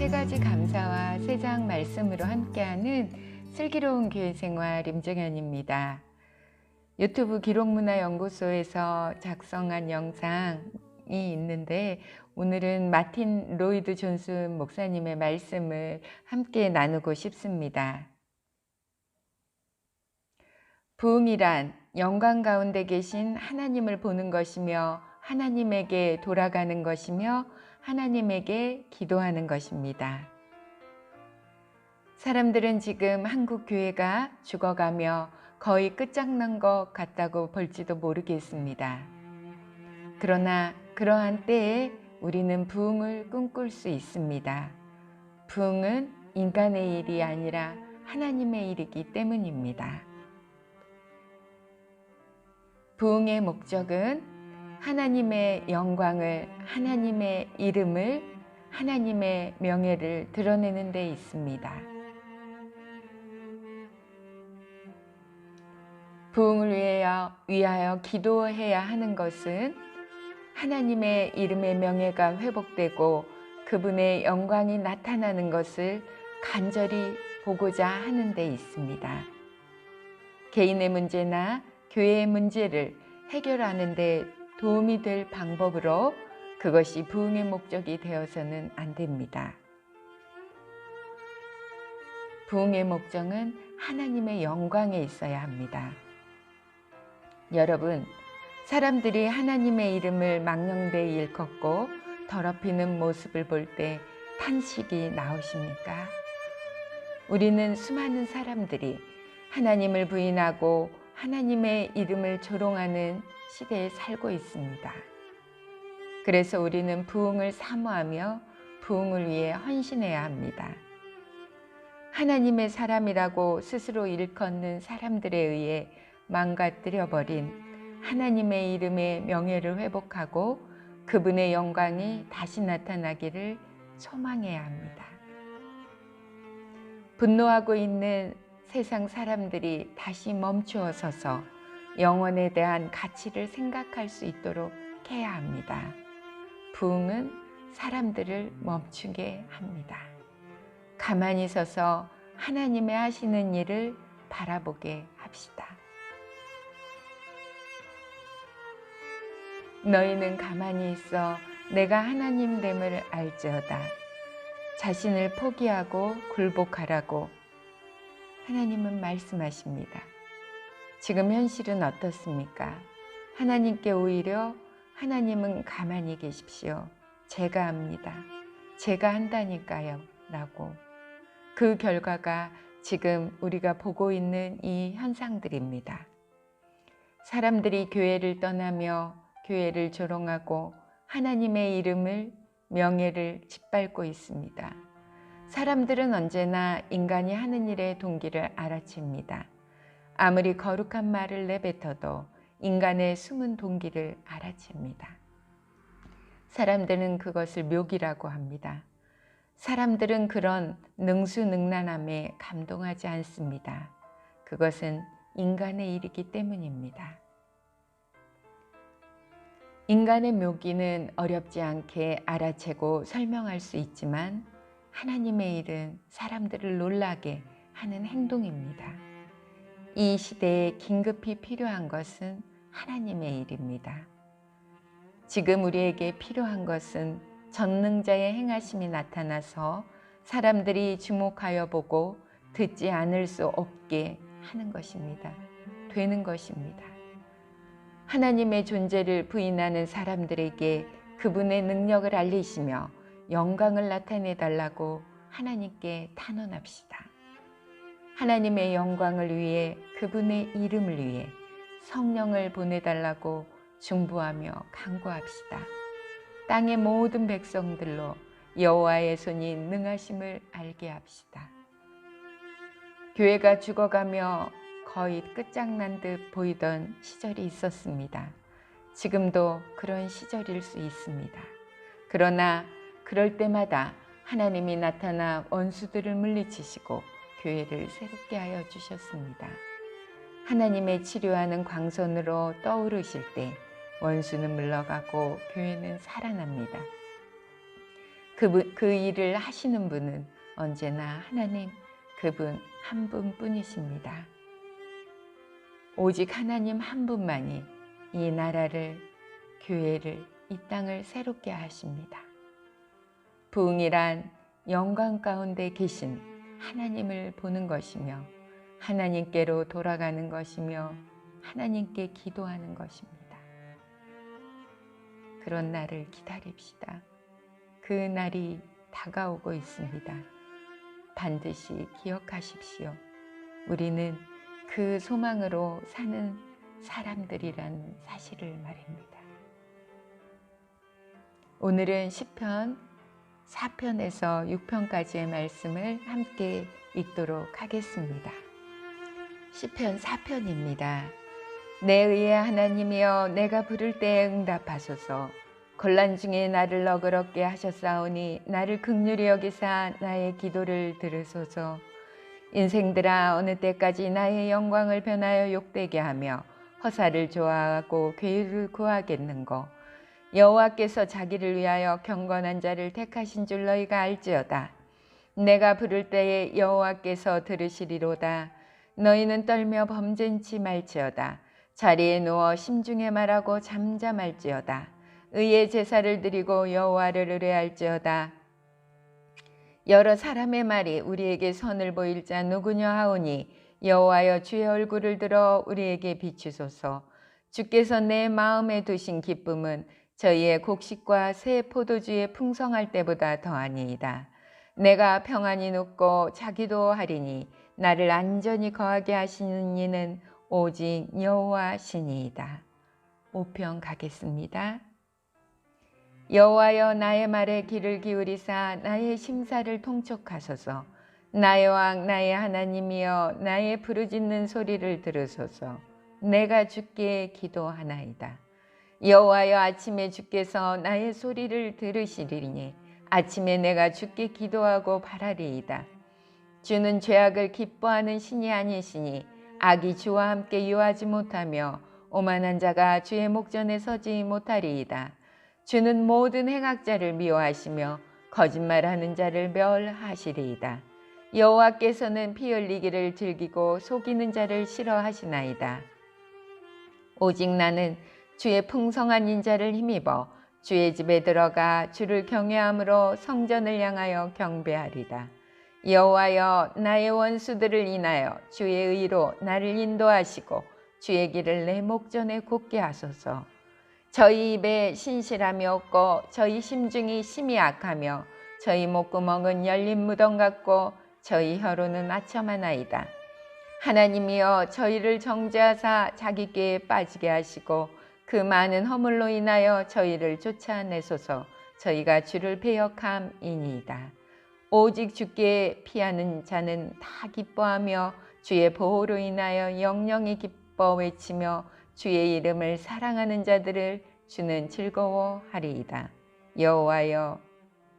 세 가지 감사와 세 장 말씀으로 함께하는 슬기로운 교회 생활 임정현입니다. 유튜브 기록문화연구소에서 작성한 영상이 있는데 오늘은 마틴 로이드 존슨 목사님의 말씀을 함께 나누고 싶습니다. 부흥이란 영광 가운데 계신 하나님을 보는 것이며 하나님에게 돌아가는 것이며 하나님에게 기도하는 것입니다. 사람들은 지금 한국 교회가 죽어가며 거의 끝장난 것 같다고 볼지도 모르겠습니다. 그러나 그러한 때에 우리는 부흥을 꿈꿀 수 있습니다. 부흥은 인간의 일이 아니라 하나님의 일이기 때문입니다. 부흥의 목적은 하나님의 영광을, 하나님의 이름을, 하나님의 명예를 드러내는 데 있습니다. 부흥을 위하여 기도해야 하는 것은 하나님의 이름의 명예가 회복되고 그분의 영광이 나타나는 것을 간절히 보고자 하는 데 있습니다. 개인의 문제나 교회의 문제를 해결하는 데 도움이 될 방법으로 그것이 부흥의 목적이 되어서는 안 됩니다. 부흥의 목적은 하나님의 영광에 있어야 합니다. 여러분, 사람들이 하나님의 이름을 망령되이 일컫고 더럽히는 모습을 볼 때 탄식이 나오십니까? 우리는 수많은 사람들이 하나님을 부인하고 하나님의 이름을 조롱하는 시대에 살고 있습니다. 그래서 우리는 부흥을 사모하며 부흥을 위해 헌신해야 합니다. 하나님의 사람이라고 스스로 일컫는 사람들에 의해 망가뜨려버린 하나님의 이름의 명예를 회복하고 그분의 영광이 다시 나타나기를 소망해야 합니다. 분노하고 있는 세상 사람들이 다시 멈추어 서서 영혼에 대한 가치를 생각할 수 있도록 해야 합니다. 부흥은 사람들을 멈추게 합니다. 가만히 서서 하나님의 하시는 일을 바라보게 합시다. 너희는 가만히 있어 내가 하나님됨을 알지어다. 자신을 포기하고 굴복하라고 하나님은 말씀하십니다. 지금 현실은 어떻습니까? 하나님께 오히려 하나님은 가만히 계십시오. 제가 합니다. 제가 한다니까요. 라고. 그 결과가 지금 우리가 보고 있는 이 현상들입니다. 사람들이 교회를 떠나며 교회를 조롱하고 하나님의 이름을, 명예를 짓밟고 있습니다. 사람들은 언제나 인간이 하는 일의 동기를 알아챕니다. 아무리 거룩한 말을 내뱉어도 인간의 숨은 동기를 알아챕니다. 사람들은 그것을 묘기라고 합니다. 사람들은 그런 능수능란함에 감동하지 않습니다. 그것은 인간의 일이기 때문입니다. 인간의 묘기는 어렵지 않게 알아채고 설명할 수 있지만 하나님의 일은 사람들을 놀라게 하는 행동입니다. 이 시대에 긴급히 필요한 것은 하나님의 일입니다. 지금 우리에게 필요한 것은 전능자의 행하심이 나타나서 사람들이 주목하여 보고 듣지 않을 수 없게 하는 것입니다. 되는 것입니다. 하나님의 존재를 부인하는 사람들에게 그분의 능력을 알리시며 영광을 나타내 달라고 하나님께 탄원합시다. 하나님의 영광을 위해 그분의 이름을 위해 성령을 보내달라고 중보하며 간구합시다. 땅의 모든 백성들로 여호와의 손이 능하심을 알게 합시다. 교회가 죽어가며 거의 끝장난 듯 보이던 시절이 있었습니다. 지금도 그런 시절일 수 있습니다. 그러나 그럴 때마다 하나님이 나타나 원수들을 물리치시고 교회를 새롭게 하여 주셨습니다. 하나님의 치료하는 광선으로 떠오르실 때 원수는 물러가고 교회는 살아납니다. 그 일을 하시는 분은 언제나 하나님, 그분 한 분뿐이십니다. 오직 하나님 한 분만이 이 나라를, 교회를, 이 땅을 새롭게 하십니다. 부흥이란 영광 가운데 계신 하나님을 보는 것이며 하나님께로 돌아가는 것이며 하나님께 기도하는 것입니다. 그런 날을 기다립시다. 그 날이 다가오고 있습니다. 반드시 기억하십시오. 우리는 그 소망으로 사는 사람들이란 사실을 말입니다. 오늘은 시편 4편에서 6편까지의 말씀을 함께 읽도록 하겠습니다. 시편 4편입니다. 내 의의 하나님이여, 내가 부를 때에 응답하소서. 곤란 중에 나를 너그럽게 하셨사오니 나를 긍휼히 여기사 나의 기도를 들으소서. 인생들아, 어느 때까지 나의 영광을 변하여 욕되게 하며 허사를 좋아하고 괴를 구하겠는고. 여호와께서 자기를 위하여 경건한 자를 택하신 줄 너희가 알지어다. 내가 부를 때에 여호와께서 들으시리로다. 너희는 떨며 범죄치 말지어다. 자리에 누워 심중에 말하고 잠잠할지어다. 의의 제사를 드리고 여호와를 의뢰할지어다. 여러 사람의 말이 우리에게 선을 보일 자 누구냐 하오니 여호와여, 주의 얼굴을 들어 우리에게 비추소서. 주께서 내 마음에 두신 기쁨은 저희의 곡식과 새 포도주의 풍성할 때보다 더하니이다. 내가 평안히 눕고 자기도 하리니 나를 안전히 거하게 하시는 이는 오직 여호와시니이다. 5편 가겠습니다. 여호와여, 나의 말에 귀를 기울이사 나의 심사를 통촉하소서. 나의 왕, 나의 하나님이여, 나의 부르짖는 소리를 들으소서. 내가 주께 기도하나이다. 여호와여, 아침에 주께서 나의 소리를 들으시리니 아침에 내가 주께 기도하고 바라리이다. 주는 죄악을 기뻐하는 신이 아니시니 악이 주와 함께 유하지 못하며 오만한 자가 주의 목전에 서지 못하리이다. 주는 모든 행악자를 미워하시며 거짓말하는 자를 멸하시리이다. 여호와께서는 피 흘리기를 즐기고 속이는 자를 싫어하시나이다. 오직 나는 주의 풍성한 인자를 힘입어 주의 집에 들어가 주를 경외함으로 성전을 향하여 경배하리다. 여호와여, 나의 원수들을 인하여 주의 의로 나를 인도하시고 주의 길을 내 목전에 곧게 하소서. 저희 입에 신실함이 없고 저희 심중이 심히 악하며 저희 목구멍은 열린 무덤 같고 저희 혀로는 아첨하나이다. 하나님이여, 저희를 정죄하사 자기 꾀에 빠지게 하시고 그 많은 허물로 인하여 저희를 쫓아내소서. 저희가 주를 배역함이니이다. 오직 주께 피하는 자는 다 기뻐하며 주의 보호로 인하여 영영이 기뻐 외치며 주의 이름을 사랑하는 자들을 주는 즐거워하리이다. 여호와여,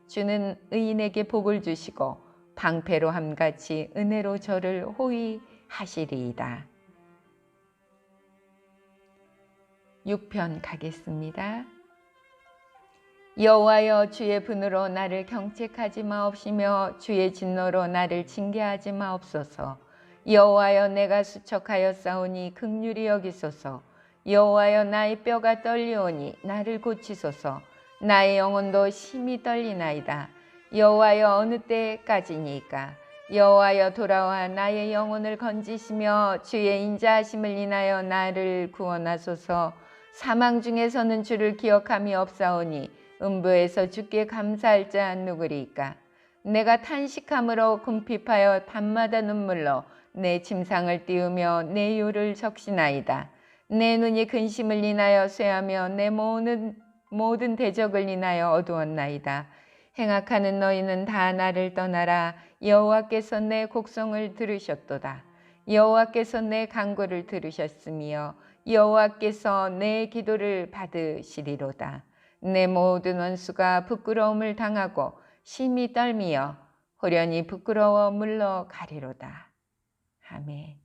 주는 의인에게 복을 주시고 방패로 함같이 은혜로 저를 호위하시리이다. 6편 가겠습니다. 여호와여, 주의 분으로 나를 경책하지 마옵시며 주의 진노로 나를 징계하지 마옵소서. 여호와여, 내가 수척하였사오니 긍휼히 여기소서. 여호와여, 나의 뼈가 떨리오니 나를 고치소서. 나의 영혼도 심히 떨리나이다. 여호와여, 어느 때까지니까? 여호와여, 돌아와 나의 영혼을 건지시며 주의 인자하심을 인하여 나를 구원하소서. 사망 중에서는 주를 기억함이 없사오니 음부에서 주께 감사할 자 누구리이까? 내가 탄식함으로 궁핍하여 밤마다 눈물로 내 침상을 띄우며 내 요를 적시나이다. 내 눈이 근심을 인하여 쇠하며 내 모든 대적을 인하여 어두웠나이다. 행악하는 너희는 다 나를 떠나라. 여호와께서 내 곡성을 들으셨도다. 여호와께서 내 간구를 들으셨으며 여호와께서 내 기도를 받으시리로다. 내 모든 원수가 부끄러움을 당하고 심히 떨미어 호련히 부끄러워 물러가리로다. 아멘.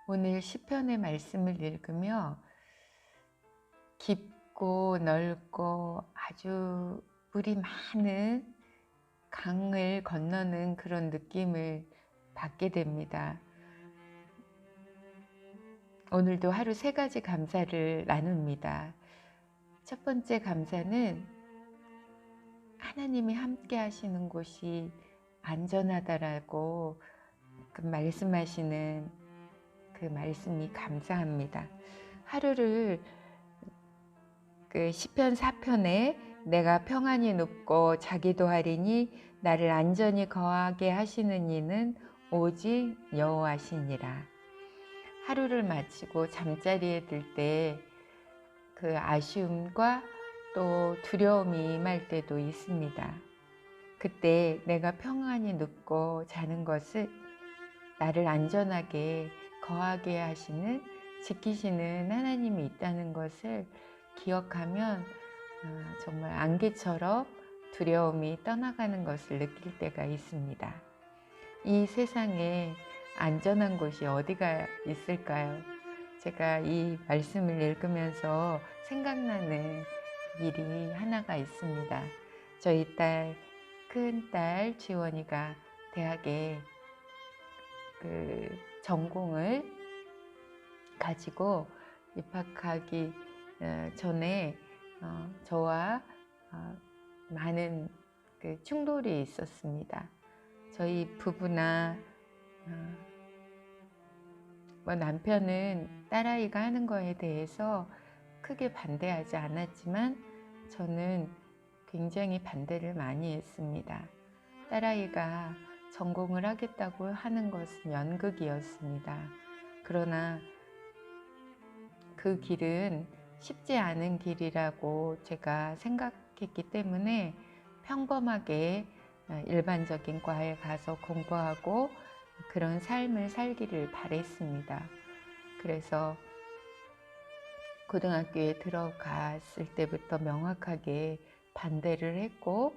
오늘 시편의 말씀을 읽으며 깊고 넓고 아주 물이 많은 강을 건너는 그런 느낌을 받게 됩니다. 오늘도 하루 3가지 감사를 나눕니다. 첫 번째 감사는 하나님이 함께 하시는 곳이 안전하다라고 말씀하시는 그 말씀이 감사합니다. 하루를 시편 4편에 내가 평안히 눕고 자기도 하리니 나를 안전히 거하게 하시는 이는 오직 여호와시니라. 하루를 마치고 잠자리에 들 때 그 아쉬움과 또 두려움이 임할 때도 있습니다. 그때 내가 평안히 눕고 자는 것을 나를 안전하게 거하게 하시는, 지키시는 하나님이 있다는 것을 기억하면 정말 안개처럼 두려움이 떠나가는 것을 느낄 때가 있습니다. 이 세상에 안전한 곳이 어디가 있을까요? 제가 이 말씀을 읽으면서 생각나는 일이 하나가 있습니다. 저희 딸, 큰딸 지원이가 대학에 전공을 가지고 입학하기 전에 저와 많은 충돌이 있었습니다. 저희 부부나 남편은 딸아이가 하는 거에 대해서 크게 반대하지 않았지만 저는 굉장히 반대를 많이 했습니다. 딸아이가 전공을 하겠다고 하는 것은 연극이었습니다. 그러나 그 길은 쉽지 않은 길이라고 제가 생각했기 때문에 평범하게 일반적인 과에 가서 공부하고 그런 삶을 살기를 바랬습니다. 그래서 고등학교에 들어갔을 때부터 명확하게 반대를 했고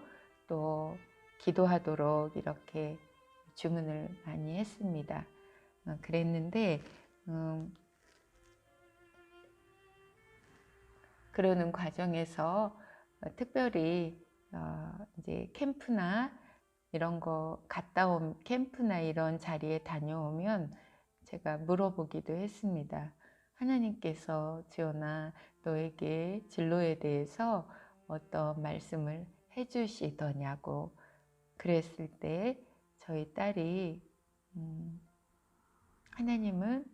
또 기도하도록 이렇게 주문을 많이 했습니다. 그랬는데 그러는 과정에서 특별히 이제 캠프나 이런 거 캠프나 이런 자리에 다녀오면 제가 물어보기도 했습니다. 하나님께서 지원아, 너에게 진로에 대해서 어떤 말씀을 해주시더냐고. 그랬을 때 저희 딸이 하나님은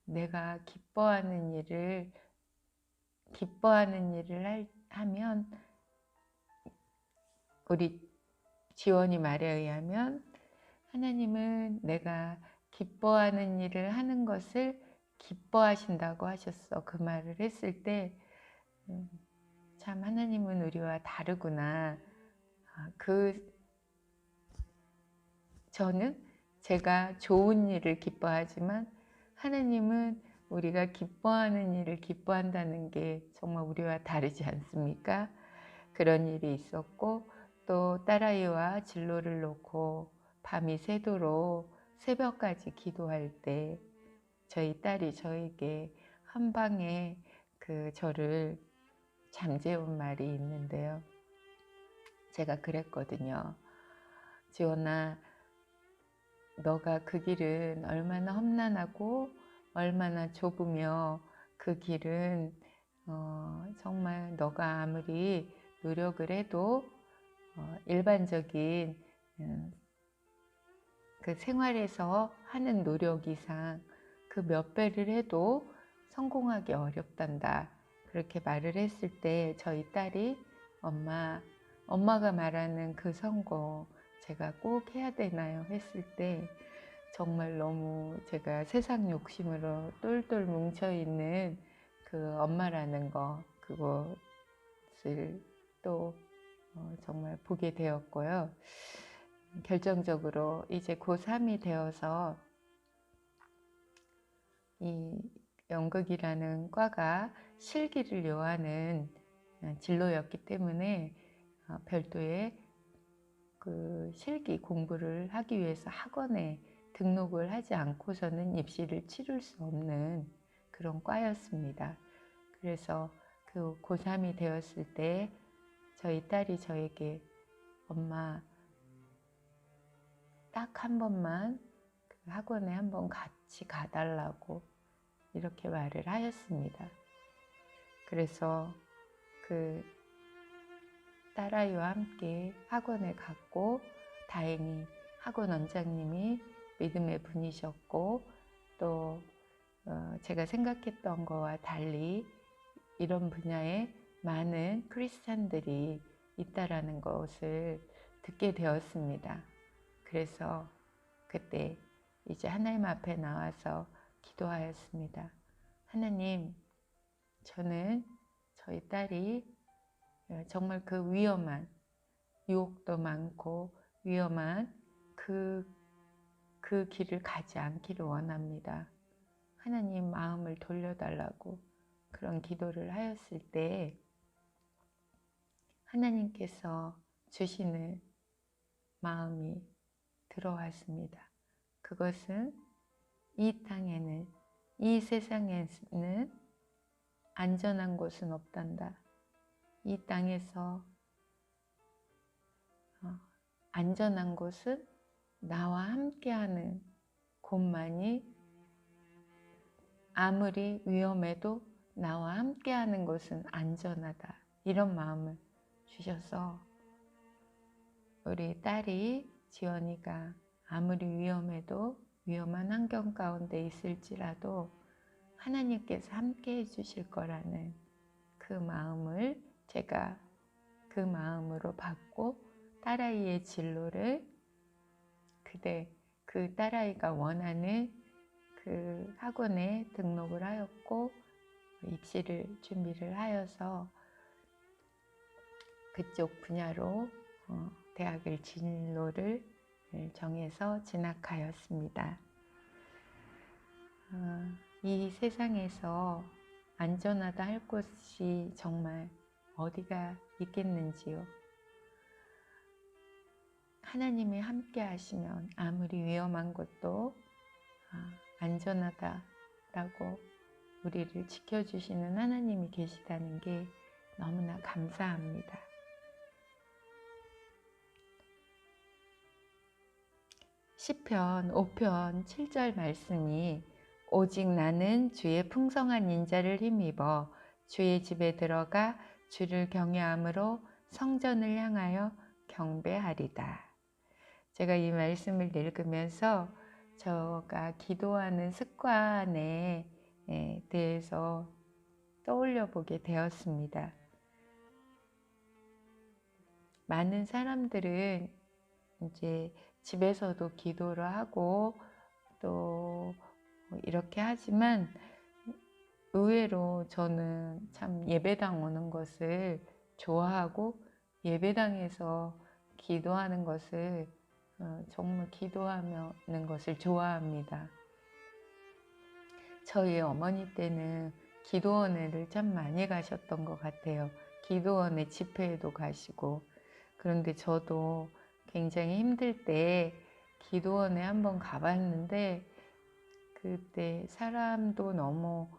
내가 기뻐하는 일을 하면, 우리 지원이 말에 의하면 하나님은 내가 기뻐하는 일을 하는 것을 기뻐하신다고 하셨어. 그 말을 했을 때 참 하나님은 우리와 다르구나. 저는 제가 좋은 일을 기뻐하지만 하나님은 우리가 기뻐하는 일을 기뻐한다는 게 정말 우리와 다르지 않습니까? 그런 일이 있었고 또 딸아이와 진로를 놓고 밤이 새도록 새벽까지 기도할 때 저희 딸이 저에게 한 방에 저를 잠재운 말이 있는데요. 제가 그랬거든요. 지원아, 너가 그 길은 얼마나 험난하고 얼마나 좁으며 그 길은 정말 너가 아무리 노력을 해도 일반적인 그 생활에서 하는 노력 이상 그 몇 배를 해도 성공하기 어렵단다. 그렇게 말을 했을 때 저희 딸이 엄마가 말하는 그 성공 제가 꼭 해야 되나요? 했을 때 정말 너무 제가 세상 욕심으로 똘똘 뭉쳐있는 그 엄마라는 그것을 또 정말 보게 되었고요. 결정적으로 이제 고3이 되어서 이 연극이라는 과가 실기를 요하는 진로였기 때문에 별도의 그 실기 공부를 하기 위해서 학원에 등록을 하지 않고서는 입시를 치를 수 없는 그런 과였습니다. 그래서 그 고3이 되었을 때 저희 딸이 저에게 엄마 딱 한 번만 그 학원에 한번 같이 가달라고 이렇게 말을 하였습니다. 그래서 그 딸아이와 함께 학원에 갔고 다행히 학원 원장님이 믿음의 분이셨고 또 제가 생각했던 거와 달리 이런 분야에 많은 크리스찬들이 있다라는 것을 듣게 되었습니다. 그래서 그때 이제 하나님 앞에 나와서 기도하였습니다. 하나님, 저는 저희 딸이 정말 그 위험한 유혹도 많고 위험한 그 길을 가지 않기를 원합니다. 하나님 마음을 돌려달라고 그런 기도를 하였을 때 하나님께서 주시는 마음이 들어왔습니다. 그것은 이 땅에는, 이 세상에는 안전한 곳은 없단다. 이 땅에서 안전한 곳은 나와 함께하는 곳만이, 아무리 위험해도 나와 함께하는 곳은 안전하다. 이런 마음을 주셔서 우리 딸이 지연이가 아무리 위험해도 위험한 환경 가운데 있을지라도 하나님께서 함께 해주실 거라는 그 마음을 제가 그 마음으로 받고 딸아이의 진로를 그 딸아이가 원하는 그 학원에 등록을 하였고 입시를 준비를 하여서 그쪽 분야로 대학을 진로를 정해서 진학하였습니다. 이 세상에서 안전하다 할 곳이 정말 어디가 있겠는지요. 하나님이 함께 하시면 아무리 위험한 것도 안전하다라고 우리를 지켜주시는 하나님이 계시다는 게 너무나 감사합니다. 시편 5편 7절 말씀이 오직 나는 주의 풍성한 인자를 힘입어 주의 집에 들어가 주를 경외함으로 성전을 향하여 경배하리다. 제가 이 말씀을 읽으면서 제가 기도하는 습관에 대해서 떠올려 보게 되었습니다. 많은 사람들은 이제 집에서도 기도를 하고 또 이렇게 하지만 의외로 저는 참 예배당 오는 것을 좋아하고 예배당에서 기도하는 것을 정말 기도하는 것을 좋아합니다. 저희 어머니 때는 기도원에를 참 많이 가셨던 것 같아요. 기도원에 집회에도 가시고. 그런데 저도 굉장히 힘들 때 기도원에 한번 가봤는데 그때 사람도 너무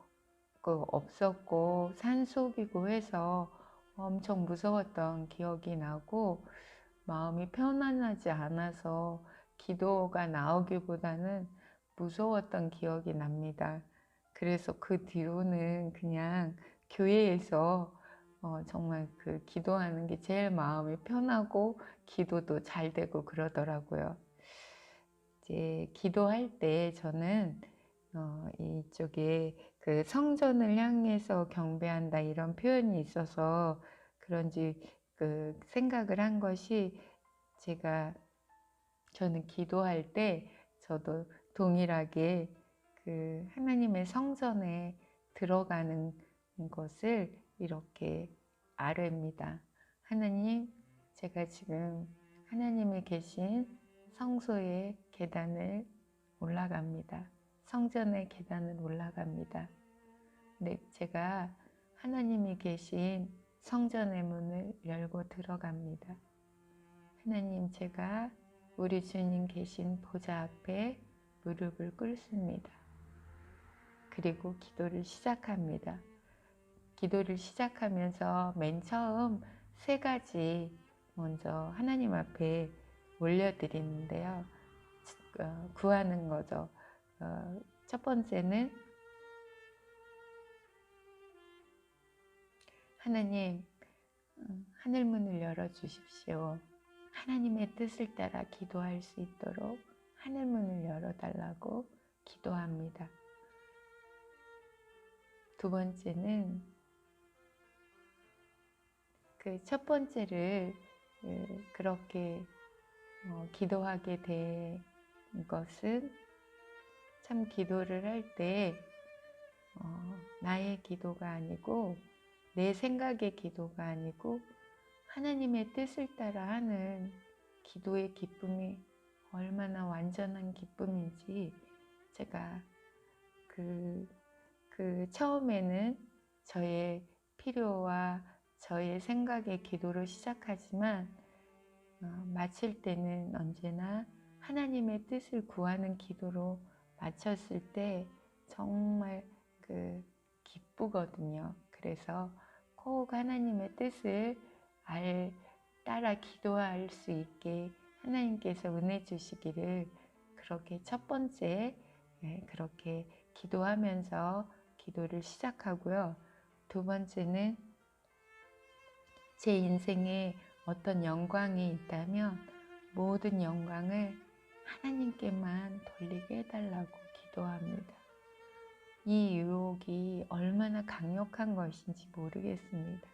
없었고 산속이고 해서 엄청 무서웠던 기억이 나고 마음이 편안하지 않아서 기도가 나오기보다는 무서웠던 기억이 납니다. 그래서 그 뒤로는 그냥 교회에서 정말 그 기도하는 게 제일 마음이 편하고 기도도 잘 되고 그러더라고요. 이제 기도할 때 저는 이쪽에 그 성전을 향해서 경배한다 이런 표현이 있어서 그런지 그 생각을 한 것이 저는 기도할 때 저도 동일하게 그 하나님의 성전에 들어가는 것을 이렇게 아뢰입니다. 하나님, 제가 지금 하나님이 계신 성소의 계단을 올라갑니다. 성전의 계단을 올라갑니다. 네, 제가 하나님이 계신 성전의 문을 열고 들어갑니다. 하나님, 제가 우리 주님 계신 보좌 앞에 무릎을 꿇습니다. 그리고 기도를 시작합니다. 기도를 시작하면서 맨 처음 세 가지 먼저 하나님 앞에 올려드리는데요. 구하는 거죠. 첫 번째는 하나님, 하늘문을 열어주십시오. 하나님의 뜻을 따라 기도할 수 있도록 하늘문을 열어달라고 기도합니다. 두 번째는 그 첫 번째를 그렇게 기도하게 된 것은 참 기도를 할 때 나의 기도가 아니고 내 생각의 기도가 아니고 하나님의 뜻을 따라 하는 기도의 기쁨이 얼마나 완전한 기쁨인지 제가 그 처음에는 저의 필요와 저의 생각의 기도로 시작하지만 마칠 때는 언제나 하나님의 뜻을 구하는 기도로 마쳤을 때 정말 기쁘거든요. 그래서 꼭 하나님의 뜻을 따라 기도할 수 있게 하나님께서 은혜 주시기를 그렇게 첫 번째 그렇게 기도하면서 기도를 시작하고요. 두 번째는 제 인생에 어떤 영광이 있다면 모든 영광을 하나님께만 돌리게 해달라고 기도합니다. 이 유혹이 얼마나 강력한 것인지 모르겠습니다.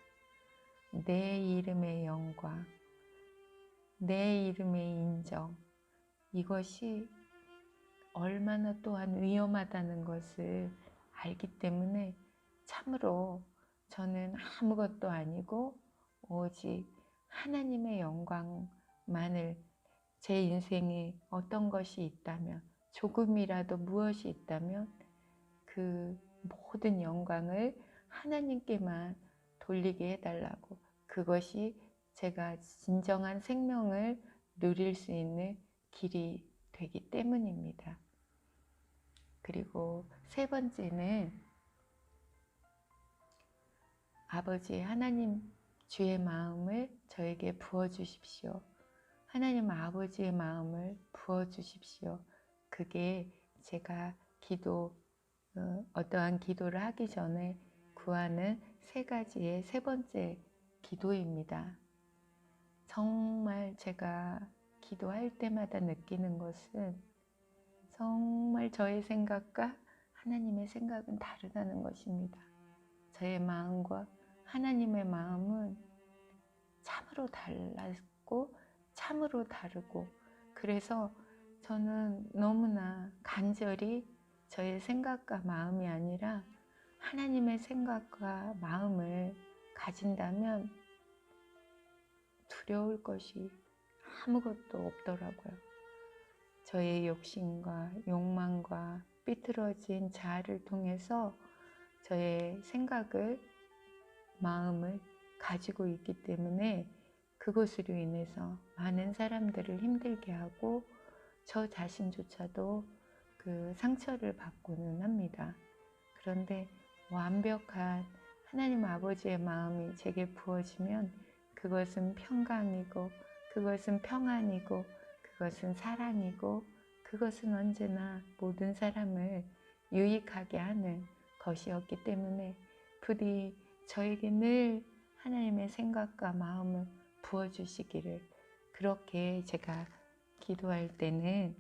내 이름의 영광, 내 이름의 인정, 이것이 얼마나 또한 위험하다는 것을 알기 때문에 참으로 저는 아무것도 아니고 오직 하나님의 영광만을 제 인생에 어떤 것이 있다면 조금이라도 무엇이 있다면 그 모든 영광을 하나님께만 돌리게 해달라고 그것이 제가 진정한 생명을 누릴 수 있는 길이 되기 때문입니다. 그리고 세 번째는 아버지 하나님 주의 마음을 저에게 부어주십시오. 하나님 아버지의 마음을 부어주십시오. 그게 제가 어떠한 기도를 하기 전에 구하는 세 가지의 세 번째 기도입니다. 정말 제가 기도할 때마다 느끼는 것은 정말 저의 생각과 하나님의 생각은 다르다는 것입니다. 저의 마음과 하나님의 마음은 참으로 달랐고 참으로 다르고 그래서 저는 너무나 간절히 저의 생각과 마음이 아니라 하나님의 생각과 마음을 가진다면 두려울 것이 아무것도 없더라고요. 저의 욕심과 욕망과 삐뚤어진 자아를 통해서 저의 생각을, 마음을 가지고 있기 때문에 그것으로 인해서 많은 사람들을 힘들게 하고 저 자신조차도 그 상처를 받고는 합니다. 그런데 완벽한 하나님 아버지의 마음이 제게 부어지면 그것은 평강이고 그것은 평안이고 그것은 사랑이고 그것은 언제나 모든 사람을 유익하게 하는 것이었기 때문에 부디 저에게 늘 하나님의 생각과 마음을 부어주시기를 그렇게 제가 기도할 때는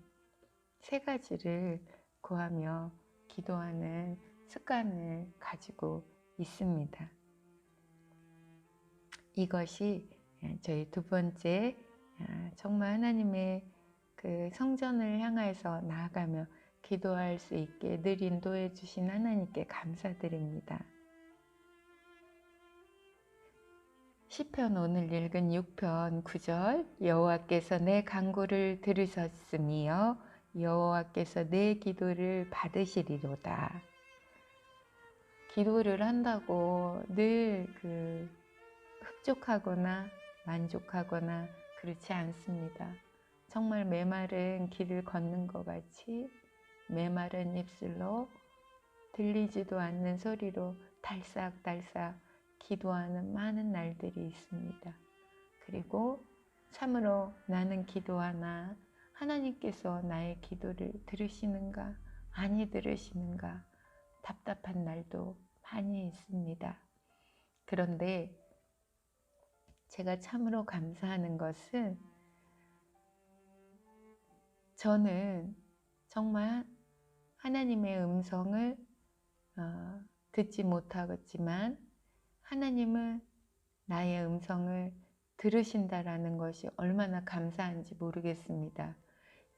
세 가지를 구하며 기도하는 습관을 가지고 있습니다. 이것이 저희 두 번째 정말 하나님의 그 성전을 향해서 나아가며 기도할 수 있게 늘 인도해 주신 하나님께 감사드립니다. 시편 오늘 읽은 6편 9절 여호와께서 내 간구를 들으셨으며 여호와께서 내 기도를 받으시리로다. 기도를 한다고 늘 흡족하거나 만족하거나 그렇지 않습니다. 정말 메마른 길을 걷는 것 같이 메마른 입술로 들리지도 않는 소리로 달싹달싹 기도하는 많은 날들이 있습니다. 그리고 참으로 나는 기도하나 하나님께서 나의 기도를 들으시는가 아니 들으시는가 답답한 날도 많이 있습니다. 그런데 제가 참으로 감사하는 것은 저는 정말 하나님의 음성을 듣지 못하겠지만 하나님은 나의 음성을 들으신다라는 것이 얼마나 감사한지 모르겠습니다.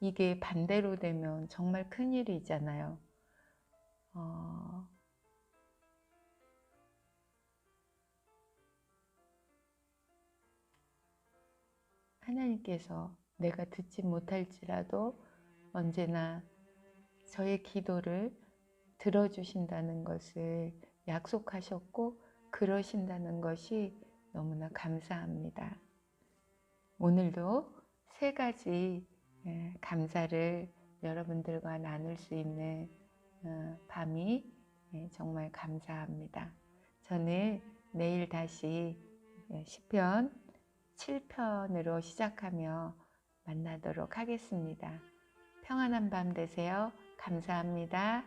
이게 반대로 되면 정말 큰일이잖아요. 하나님께서 내가 듣지 못할지라도 언제나 저의 기도를 들어주신다는 것을 약속하셨고 그러신다는 것이 너무나 감사합니다. 오늘도 3가지 감사를 여러분들과 나눌 수 있는 밤이 정말 감사합니다. 저는 내일 다시 시편 7편으로 시작하며 만나도록 하겠습니다. 평안한 밤 되세요. 감사합니다.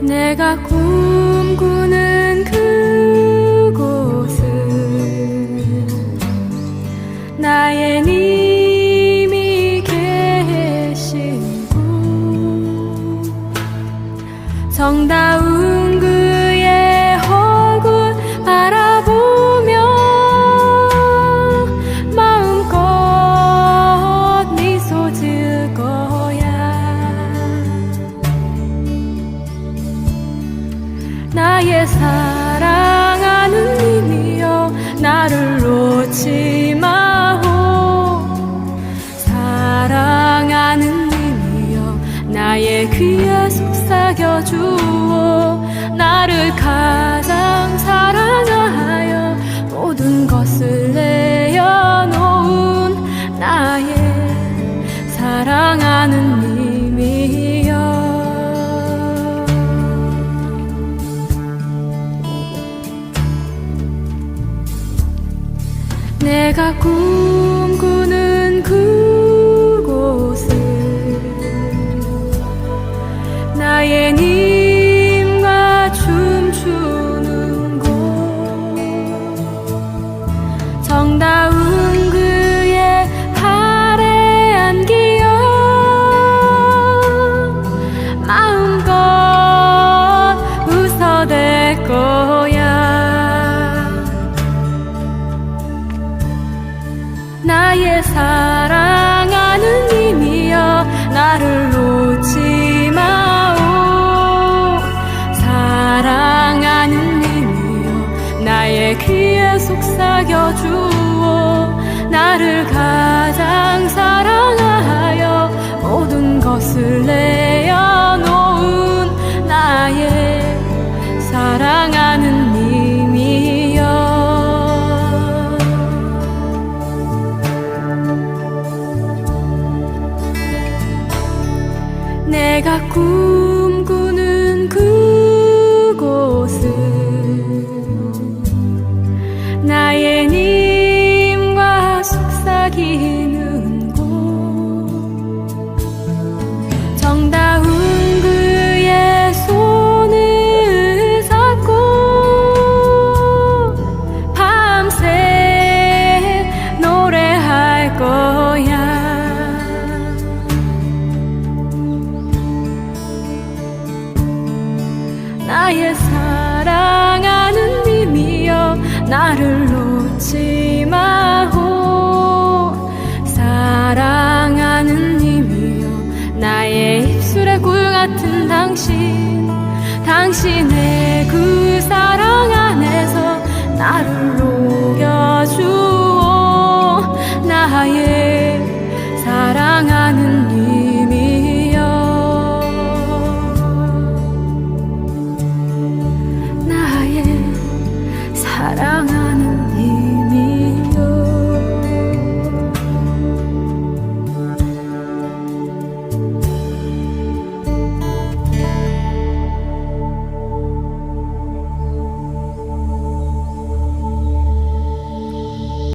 내가 꿈꾸는 그곳은 나의 님이 계신 곳, 정다운 그의 얼굴 바라보며 마음껏 미소 지을 거야. 나의 사랑하는 님이여 나를 놓지 마오. 사랑하는 님이여 나의 귀에 속삭여 주오. 나를 가장 사랑하여 모든 것을 내어놓은 나의 사랑하는 님이여. 내가 꿈꾸는 그곳은 나의 님과 춤추는 곳, 정다운 그의 팔에 안기어 마음껏 웃어댈 거야. 나의 사랑하는 님이여 나를 놓지 마오. 사랑하는 님이여 나의 귀에 속삭여 주오. 나를 가장 사랑하여 모든 것을 내어놓은 나의 사랑하는 님이여. 내가 꿈꾸는 그곳은 나의 님과 속삭이는 곳, 정다운 그의 손을 잡고 밤새 노래할 거야. 나의 사랑하는 님이여 나를 놓지 마오. 사랑하는 님이여 나의 입술의 꿀 같은 당신의 그 사랑 안에서 나를